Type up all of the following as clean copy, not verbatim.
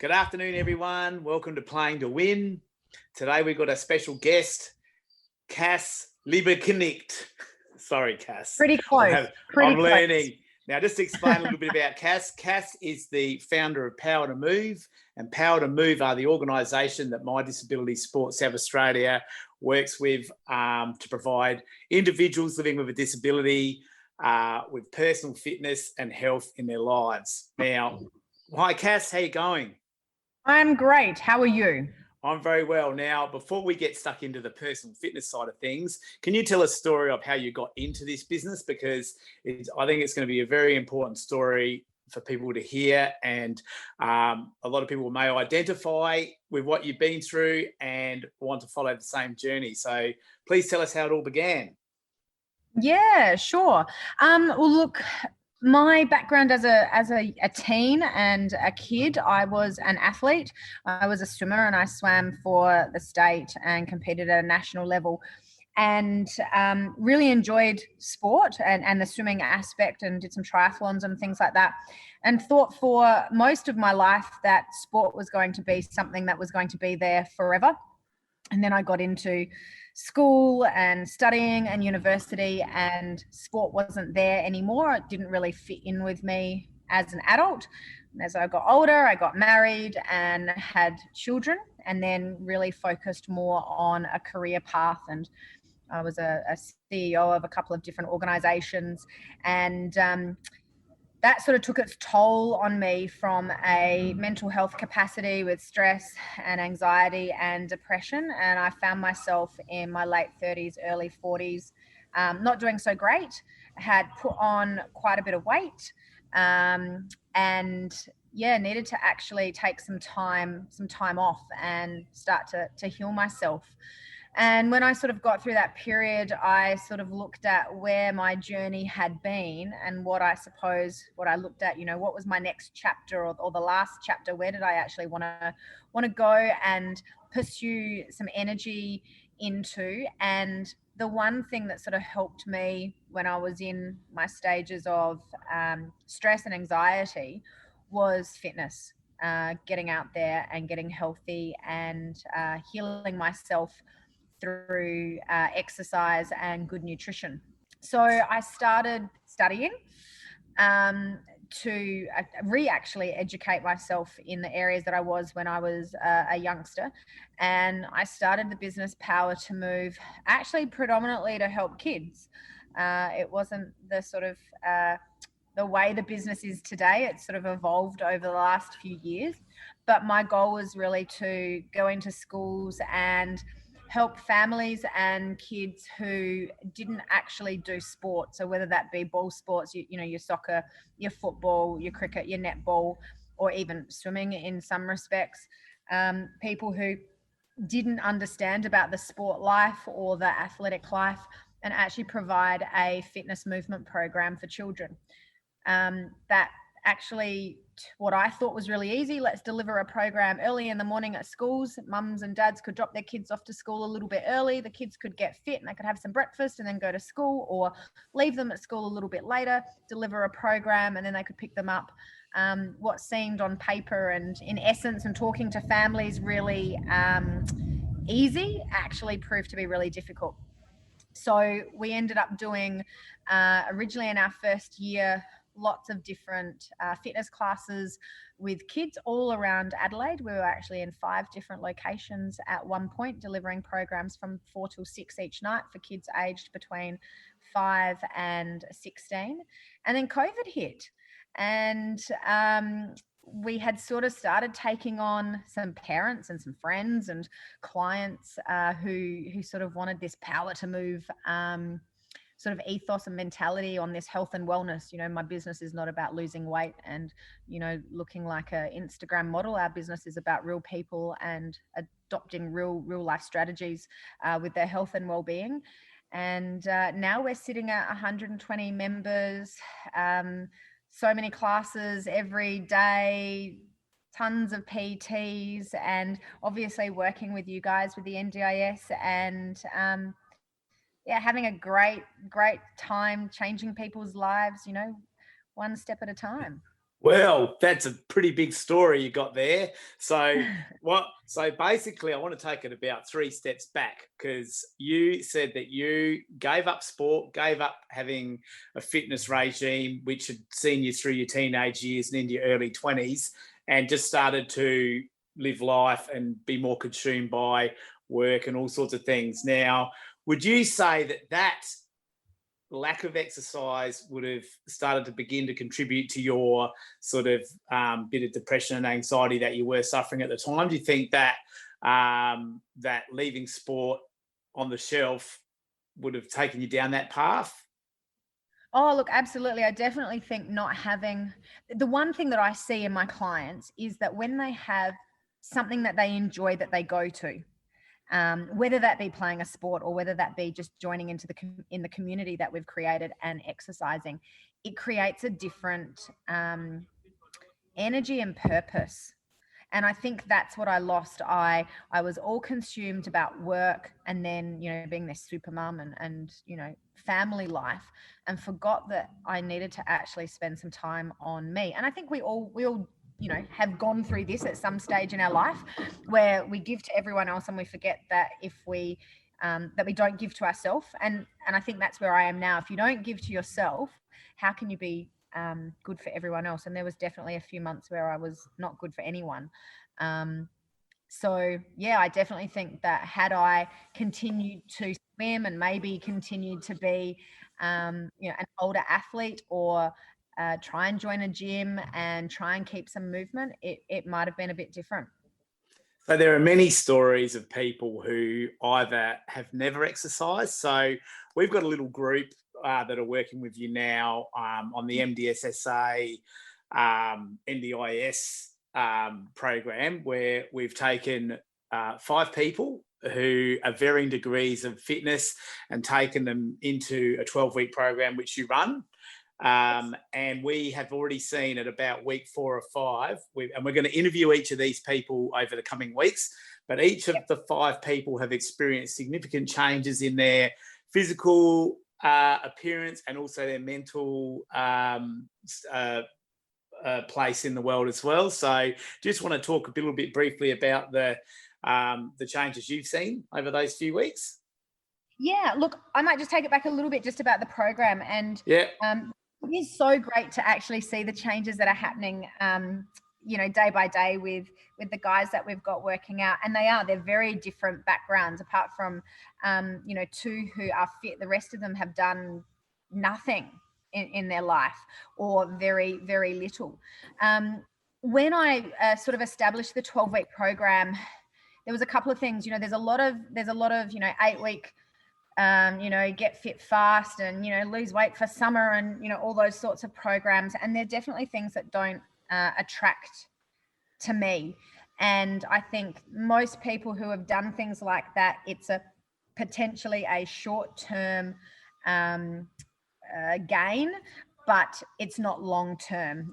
Good afternoon, everyone. Welcome to Playing to Win. Today we've got a special guest, Cass Liebekneck. Sorry, Cass. Pretty close. I'm learning. Now, just to explain a little bit about Cass. Cass is the founder of Power to Move, and Power to Move are the organisation that My Disability Sport South Australia works with to provide individuals living with a disability with personal fitness and health in their lives. Now, hi, Cass. How you going? I'm great. How are you? I'm very well. Now, before we get stuck into the personal fitness side of things, can you tell a story of how you got into this business? Because I think it's going to be a very important story for people to hear, and a lot of people may identify with what you've been through and want to follow the same journey. So please tell us how it all began. Yeah, sure. Well, look, my background as a teen and a kid, I was an athlete. I was a swimmer and I swam for the state and competed at a national level, and really enjoyed sport and the swimming aspect, and did some triathlons and things like that, and thought for most of my life that sport was going to be something that was going to be there forever. And then I got into school and studying and university, and sport wasn't there anymore. It didn't really fit in with me as an adult. And as I got older, I got married and had children, and then really focused more on a career path. And I was a CEO of a couple of different organizations, and that sort of took its toll on me from a mental health capacity with stress and anxiety and depression. And I found myself in my late 30s, early 40s, not doing so great. I had put on quite a bit of weight, and needed to actually take some time off and start to heal myself. And when I sort of got through that period, I sort of looked at where my journey had been, and what I looked at, what was my next chapter, or the last chapter? Where did I actually want to go and pursue some energy into? And the one thing that sort of helped me when I was in my stages of stress and anxiety was fitness, getting out there and getting healthy and healing myself through exercise and good nutrition. So I started studying to actually educate myself in the areas that I was when I was a youngster. And I started the business Power to Move, actually predominantly to help kids. It wasn't the sort of the way the business is today. It's sort of evolved over the last few years. But my goal was really to go into schools and help families and kids who didn't actually do sport. So whether that be ball sports, your soccer, your football, your cricket, your netball, or even swimming in some respects, people who didn't understand about the sport life or the athletic life, and actually provide a fitness movement program for children. That actually, what I thought was really easy, let's deliver a program early in the morning at schools. Mums and dads could drop their kids off to school a little bit early. The kids could get fit and they could have some breakfast and then go to school, or leave them at school a little bit later, deliver a program, and then they could pick them up. What seemed on paper and in essence and talking to families really easy actually proved to be really difficult. So we ended up doing originally in our first year lots of different fitness classes with kids all around Adelaide. We were actually in 5 different locations at one point, delivering programs from 4 till 6 each night for kids aged between 5 and 16. And then COVID hit, and we had sort of started taking on some parents and some friends and clients who sort of wanted this Power to Move sort of ethos and mentality on this health and wellness. My business is not about losing weight and, looking like an Instagram model. Our business is about real people and adopting real life strategies with their health and well-being. And now we're sitting at 120 members, so many classes every day, tons of PTs, and obviously working with you guys with the NDIS, and having a great time changing people's lives, one step at a time. Well, that's a pretty big story you got there. So so basically I want to take it about 3 steps back, because you said that you gave up sport, gave up having a fitness regime which had seen you through your teenage years and into your early 20s, and just started to live life and be more consumed by work and all sorts of things. Now, would you say that lack of exercise would have started to begin to contribute to your sort of bit of depression and anxiety that you were suffering at the time? Do you think that that leaving sport on the shelf would have taken you down that path? Oh, look, absolutely. I definitely think not having the one thing that I see in my clients is that when they have something that they enjoy that they go to, whether that be playing a sport or whether that be just joining into in the community that we've created and exercising, it creates a different energy and purpose. And I think that's what I lost. I was all consumed about work, and then, being this super mum and family life, and forgot that I needed to actually spend some time on me. And I think we all have gone through this at some stage in our life, where we give to everyone else and we forget that if we that we don't give to ourselves. And I think that's where I am now. If you don't give to yourself, how can you be good for everyone else? And there was definitely a few months where I was not good for anyone. So yeah, I definitely think that had I continued to swim and maybe continued to be an older athlete, or try and join a gym and try and keep some movement, it might have been a bit different. So there are many stories of people who either have never exercised. So we've got a little group that are working with you now on the MDSSA, NDIS program, where we've taken 5 people who are varying degrees of fitness and taken them into a 12-week program which you run. And we have already seen at about week 4 or 5, and we're going to interview each of these people over the coming weeks, but each of the 5 people have experienced significant changes in their physical appearance and also their mental place in the world as well. So just want to talk a little bit briefly about the changes you've seen over those few weeks. Yeah, look, I might just take it back a little bit just about the program. And yeah. It is so great to actually see the changes that are happening, day by day with the guys that we've got working out. And they're very different backgrounds. Apart from, 2 who are fit, the rest of them have done nothing in their life, or very, very little. When I sort of established the 12-week program, there was a couple of things. There's a lot of 8-week get fit fast and, lose weight for summer and, all those sorts of programs. And they're definitely things that don't attract to me. And I think most people who have done things like that, it's potentially a short-term gain, but it's not long term.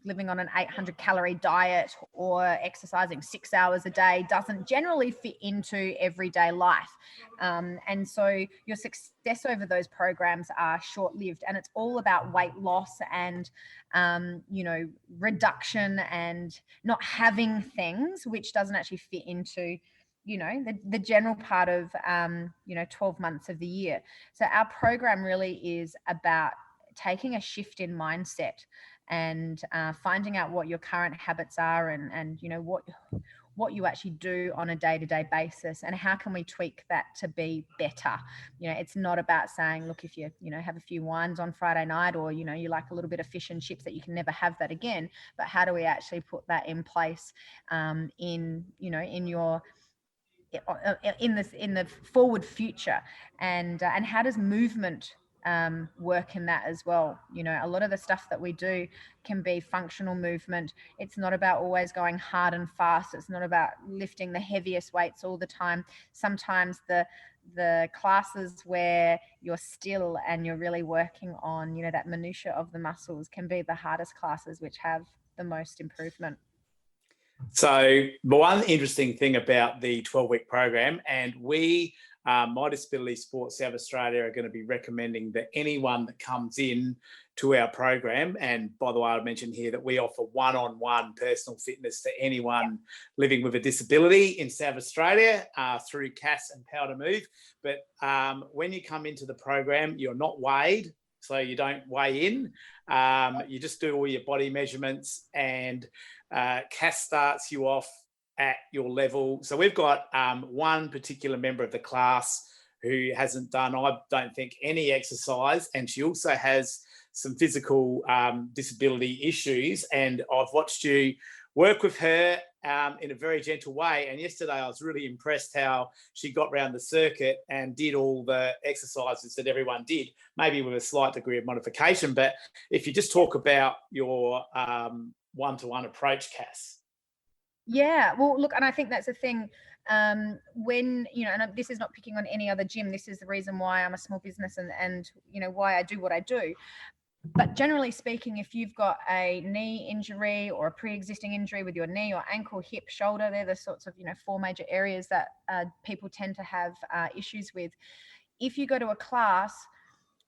Living on an 800 calorie diet or exercising 6 hours a day doesn't generally fit into everyday life. And so your success over those programs are short lived, and it's all about weight loss and, reduction and not having things which doesn't actually fit into the general part of 12 months of the year. So our program really is about taking a shift in mindset and finding out what your current habits are, and what you actually do on a day-to-day basis, and how can we tweak that to be better. It's not about saying, look, if you have a few wines on Friday night, or you like a little bit of fish and chips, that you can never have that again. But how do we actually put that in place in the forward future, and how does movement work in that as well? A lot of the stuff that we do can be functional movement. It's not about always going hard and fast. It's not about lifting the heaviest weights all the time. Sometimes the classes where you're still and you're really working on that minutia of the muscles can be the hardest classes, which have the most improvement. So the one interesting thing about the 12-week program, and we My Disability Sport South Australia are going to be recommending that anyone that comes in to our program, and by the way, I mentioned here that we offer one-on-one personal fitness to anyone living with a disability in South Australia through Cass and Power to Move. But when you come into the program, you're not weighed, so you don't weigh in. You just do all your body measurements, and Cass starts you off at your level. So we've got one particular member of the class who hasn't done, I don't think, any exercise, and she also has some physical disability issues. And I've watched you work with her in a very gentle way. And yesterday I was really impressed how she got around the circuit and did all the exercises that everyone did, maybe with a slight degree of modification. But if you just talk about your one-to-one approach, Cass. Yeah, well, look, and I think that's the thing. When, and this is not picking on any other gym, this is the reason why I'm a small business and why I do what I do. But generally speaking, if you've got a knee injury or a pre-existing injury with your knee or ankle, hip, shoulder, they're the sorts of, 4 major areas that people tend to have issues with. If you go to a class,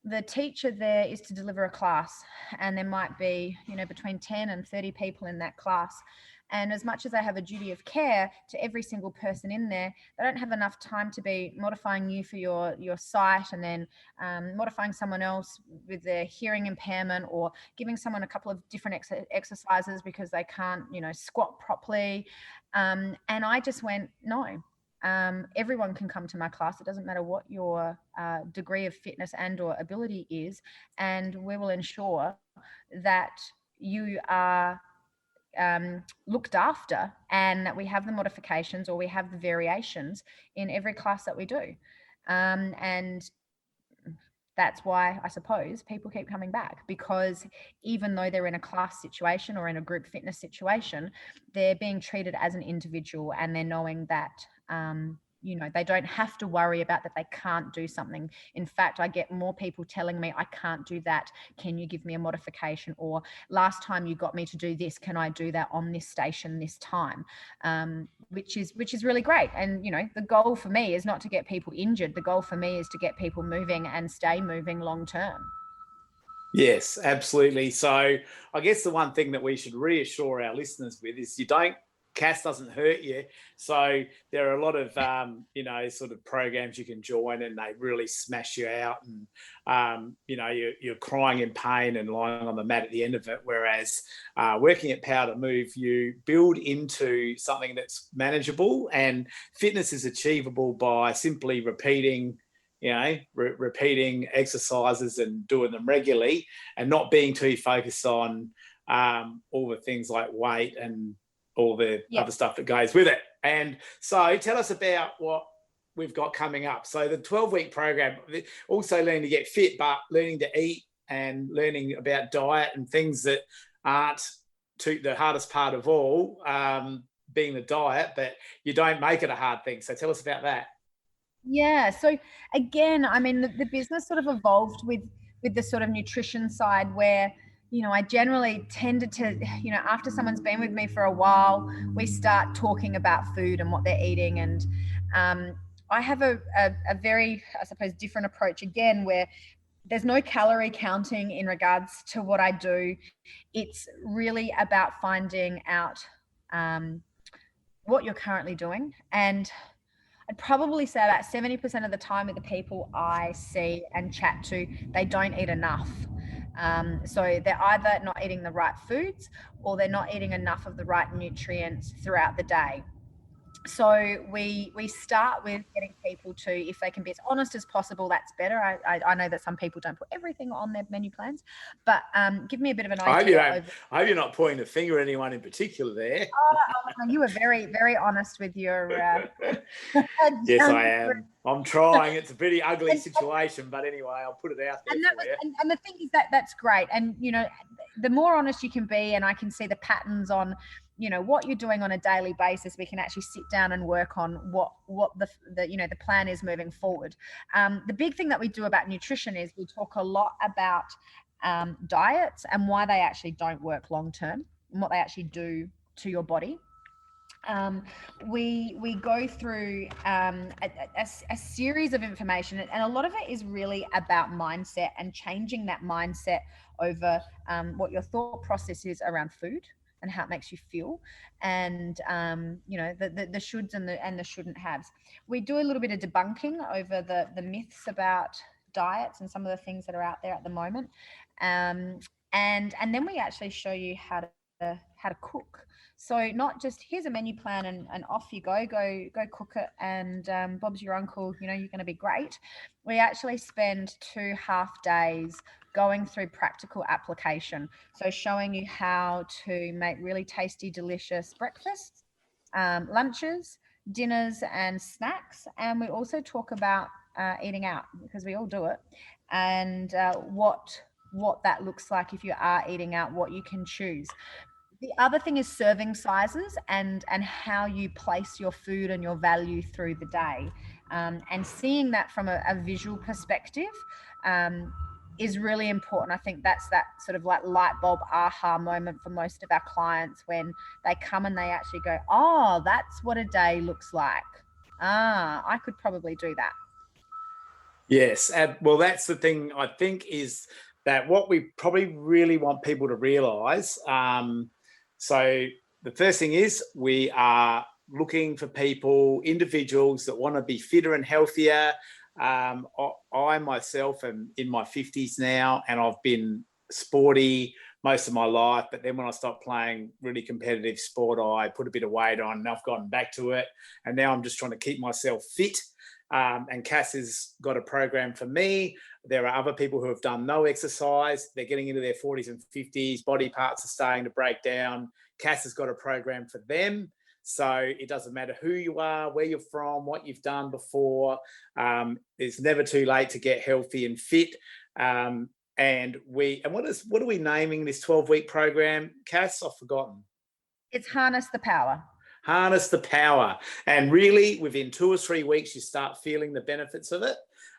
the teacher there is to deliver a class, and there might be, between 10 and 30 people in that class. And as much as they have a duty of care to every single person in there, they don't have enough time to be modifying you for your sight, and then modifying someone else with their hearing impairment, or giving someone a couple of different exercises because they can't, squat properly. And I just went, no. Everyone can come to my class. It doesn't matter what your degree of fitness and or ability is, and we will ensure that you are looked after, and that we have the modifications or we have the variations in every class that we do. And that's why I suppose people keep coming back, because even though they're in a class situation or in a group fitness situation, they're being treated as an individual, and they're knowing that they don't have to worry about that they can't do something. In fact, I get more people telling me, I can't do that. Can you give me a modification? Or last time you got me to do this, can I do that on this station this time? Which is really great. And, the goal for me is not to get people injured. The goal for me is to get people moving and stay moving long term. Yes, absolutely. So I guess the one thing that we should reassure our listeners with is Cass doesn't hurt you. So there are a lot of, sort of programs you can join, and they really smash you out, and, you're crying in pain and lying on the mat at the end of it. Whereas working at Power to Move, you build into something that's manageable, and fitness is achievable by simply repeating exercises and doing them regularly, and not being too focused on all the things like weight and all the other stuff that goes with it. And so tell us about what we've got coming up. So the 12-week program, also learning to get fit, but learning to eat and learning about diet and things that aren't the hardest part of all, being the diet, but you don't make it a hard thing. So tell us about that. Yeah. So again, I mean, the business sort of evolved with the sort of nutrition side, where, I generally tended to, after someone's been with me for a while, we start talking about food and what they're eating. And I have a very, I suppose, different approach again, where there's no calorie counting in regards to what I do. It's really about finding out what you're currently doing. And I'd probably say about 70% of the time with the people I see and chat to, they don't eat enough. So they're either not eating the right foods, or they're not eating enough of the right nutrients throughout the day. So we start with getting people to, if they can be as honest as possible, that's better. I know that some people don't put everything on their menu plans, but give me a bit of an idea. I hope you're not pointing the finger at anyone in particular there. You were very, very honest with your... Yes, I am. I'm trying. It's a pretty ugly situation, but anyway, I'll put it out there for you. And the thing is that's great. And, the more honest you can be, and I can see the patterns on, what you're doing on a daily basis, we can actually sit down and work on what the plan is moving forward. The big thing that we do about nutrition is we talk a lot about diets and why they actually don't work long term, and what they actually do to your body. We go through a series of information, and a lot of it is really about mindset and changing that mindset over what your thought process is around food and how it makes you feel, and the shoulds and the shouldn't haves. We do a little bit of debunking over the myths about diets and some of the things that are out there at the moment, and then we actually show you how to cook. So not just here's a menu plan and off you go cook it, and Bob's your uncle, you're going to be great. We actually spend 2.5 days going through practical application. So showing you how to make really tasty, delicious breakfasts, lunches, dinners, and snacks. And we also talk about eating out, because we all do it, and what that looks like if you are eating out, what you can choose. The other thing is serving sizes and how you place your food and your value through the day, and seeing that from a visual perspective is really important. I think that's that sort of like light bulb aha moment for most of our clients when they come and they actually go, oh, that's what a day looks like. I could probably do that. Yes. Well, that's the thing, I think, is that what we probably really want people to realise. So the first thing is we are looking for people, individuals that want to be fitter and healthier. I myself am in my 50s now, and I've been sporty most of my life. But then when I stopped playing really competitive sport, I put a bit of weight on, and I've gotten back to it. And now I'm just trying to keep myself fit. And Cass has got a program for me. There are other people who have done no exercise. They're getting into their 40s and 50s. Body parts are starting to break down. Cass has got a program for them. So it doesn't matter who you are, where you're from, what you've done before. It's never too late to get healthy and fit. And what are we naming this 12-week program, Cass? I've forgotten. It's Harness the Power. Harness the power. And really, within 2 or 3 weeks, you start feeling the benefits of it.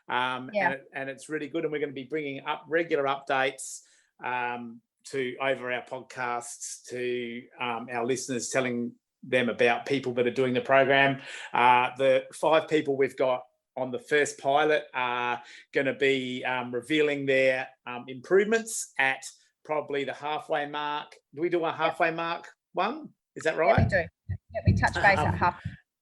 And it's really good. And we're going to be bringing up regular updates to over our podcasts to our listeners, telling them about people that are doing the program. The 5 people we've got on the first pilot are going to be revealing their improvements at probably the halfway mark. Do we do a halfway mark one? Is that right? Yeah, we do. Yeah, we touch base at half.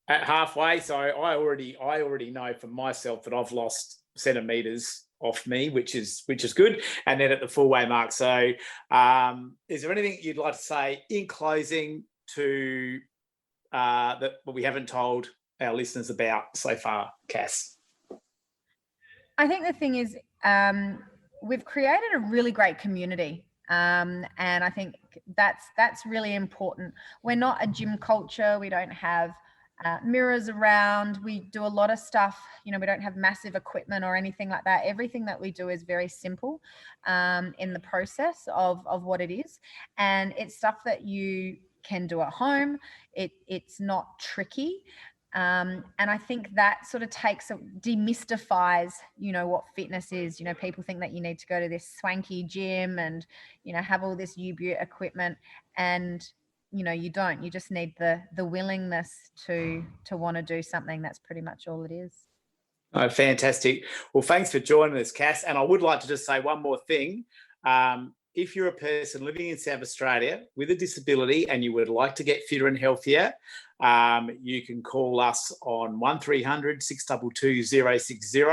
At halfway. So I already know for myself that I've lost centimeters off me, which is good. And then at the full way mark. So is there anything you'd like to say in closing to that we haven't told our listeners about so far, Cass? I think the thing is, we've created a really great community. And I think that's really important. We're not a gym culture. We don't have mirrors around. We do a lot of stuff, we don't have massive equipment or anything like that. Everything that we do is very simple in the process of what it is. And it's stuff that you can do at home. It's not tricky. And I think that sort of demystifies, what fitness is. People think that you need to go to this swanky gym and, have all this U-Boot equipment, and, you don't. You just need the willingness to want to do something. That's pretty much all it is. Oh, fantastic. Well, thanks for joining us, Cass. And I would like to just say one more thing. If you're a person living in South Australia with a disability and you would like to get fitter and healthier, you can call us on 1300 622 060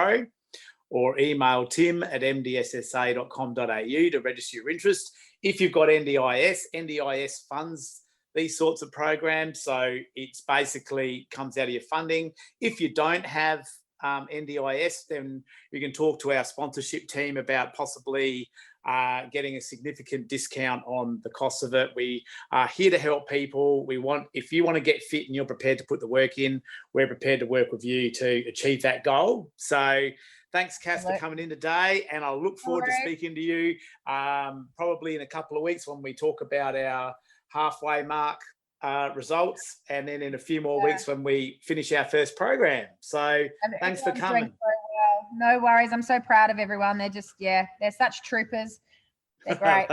or email tim@mdssa.com.au to register your interest. If you've got NDIS funds these sorts of programs, so it's basically comes out of your funding. If you don't have NDIS, then you can talk to our sponsorship team about possibly getting a significant discount on the cost of it. We are here to help people. If you want to get fit and you're prepared to put the work in, we're prepared to work with you to achieve that goal. So thanks, Cass, for coming in today, and I'll look forward to speaking to you probably in a couple of weeks when we talk about our halfway mark results, and then in a few more weeks when we finish our first program. So thanks for coming. Doing so well. No worries. I'm so proud of everyone. They're just, they're such troopers. They're great.